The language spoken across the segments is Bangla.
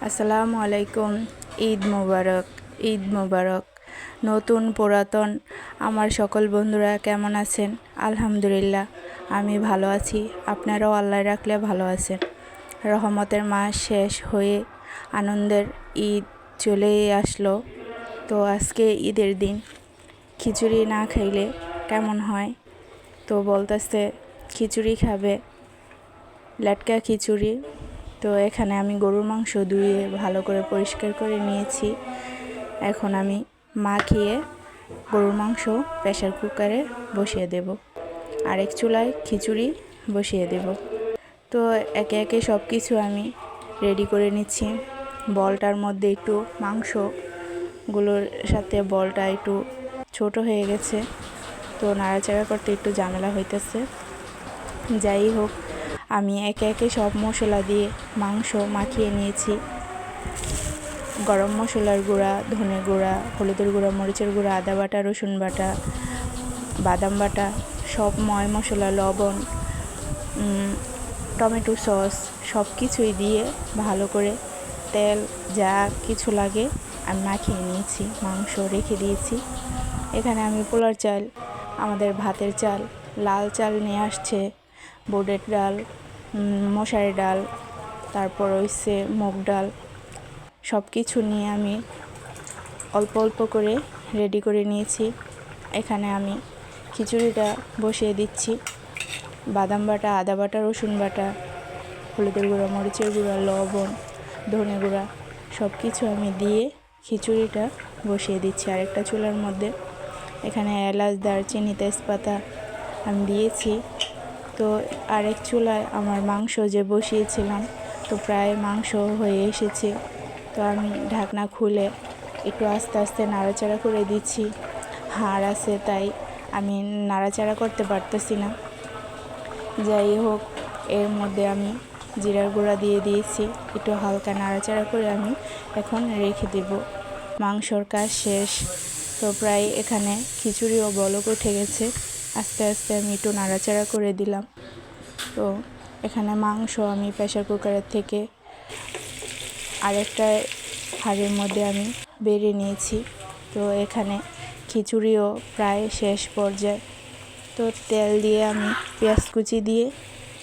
আসসালামু আলাইকুম। ঈদ মোবারক, ঈদ মোবারক। নতুন পুরাতন আমার সকল বন্ধুরা কেমন আছেন? আলহামদুলিল্লাহ আমি ভালো আছি, আপনারাও আল্লাহ রাখলে ভালো আছেন। রহমতের মাস শেষ হয়ে আনন্দের ঈদ চলেই আসলো। তো আজকে ঈদের দিন খিচুড়ি না খাইলে কেমন হয়? তো বলতেছে খিচুড়ি খাবে, লেটকা খিচুড়ি। তো এখানে আমি গরুর মাংস ধুয়ে ভালো করে পরিষ্কার করে নিয়েছি। এখন আমি মাখিয়ে গরুর মাংস প্রেসার কুকারে বসিয়ে দেব, আরেক চুলায় খিচুড়ি বসিয়ে দেব। তো একে একে সব কিছু আমি রেডি করে নিচ্ছি। বলটার মধ্যে একটু মাংসগুলোর সাথে বলটা একটু ছোট হয়ে গেছে, তো নাড়াচাড়া করতে একটু ঝামেলা হইতেছে। যাই হোক, আমি একে একে সব মশলা দিয়ে মাংস মাখিয়ে নিয়েছি। গরম মশলার গুঁড়া, ধনে গুঁড়া, হলুদের গুঁড়া, মরিচের গুঁড়া, আদা বাটা, রসুন বাটা, বাদাম বাটা, সব ময় মশলা, লবণ, টমেটো সস সব কিছুই দিয়ে ভালো করে তেল যা কিছু লাগে আমি মাখিয়ে নিয়েছি। মাংস রেখে দিয়েছি। এখানে আমি পোলার চাল, আমাদের ভাতের চাল, লাল চাল নিয়ে আসছে, বুটের ডাল, মশারি ডাল, তারপর হচ্ছে মুগ ডাল, সব কিছু নিয়ে আমি অল্প অল্প করে রেডি করে নিয়েছি। এখানে আমি খিচুড়িটা বসিয়ে দিচ্ছি। বাদাম বাটা, আদা বাটা, রসুন বাটা, হলুদের গুঁড়া, মরিচের গুঁড়া, লবণ, ধনে গুঁড়া সব কিছু আমি দিয়ে খিচুড়িটা বসিয়ে দিচ্ছি আরেকটা চুলার মধ্যে। এখানে এলাচ, দারচিনি, তেজপাতা আমি দিয়েছি। তো আরেক চুলায় আমার মাংস যে বসিয়েছিলাম, তো প্রায় মাংস হয়ে এসেছে। তো আমি ঢাকনা খুলে একটু আস্তে আস্তে নাড়াচাড়া করে দিচ্ছি। হাড় আছে তাই আমি নাড়াচাড়া করতে পারতেছি না। যাই হোক, এর মধ্যে আমি জিরার গুঁড়া দিয়ে দিয়েছি। একটু হালকা নাড়াচাড়া করে আমি এখন রেখে দেব। মাংসর কাজ শেষ। তো প্রায় এখানে খিচুড়িও বলক উঠে গেছে। আস্তে আস্তে আমি একটু নাড়াচাড়া করে দিলাম। তো এখানে মাংস আমি প্রেসার কুকারের থেকে আরেকটা হাঁড়ির মধ্যে আমি বেড়ে নিয়েছি। তো এখানে খিচুড়িও প্রায় শেষ পর্যায়ে। তো তেল দিয়ে আমি পেঁয়াজ কুচি দিয়ে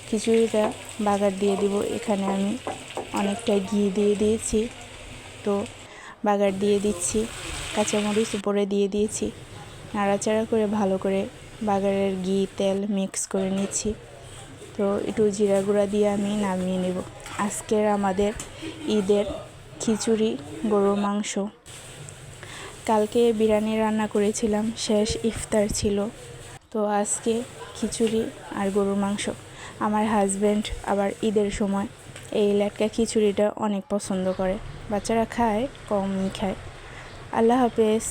খিচুড়িটা বাগার দিয়ে দিব। এখানে আমি অনেকটা ঘি দিয়ে দিয়েছি। তো বাগার দিয়ে দিচ্ছি, কাঁচামরিচ উপরে দিয়ে দিয়েছি। নাড়াচাড়া করে ভালো করে বাগারের ঘি তেল মিক্স করে নিচ্ছি। তো একটু জিরা গুঁড়া দিয়ে আমি নামিয়ে নেব। আজকের আমাদের ঈদের খিচুড়ি, গরুর মাংস। কালকে বিরিয়ানি রান্না করেছিলাম, শেষ ইফতার ছিল। তো আজকে খিচুড়ি আর গরুর মাংস। আমার হাজব্যান্ড আবার ঈদের সময় এই লেটকা খিচুড়িটা অনেক পছন্দ করে। বাচ্চারা খায়, কমই খায়। আল্লাহ হাফেজ।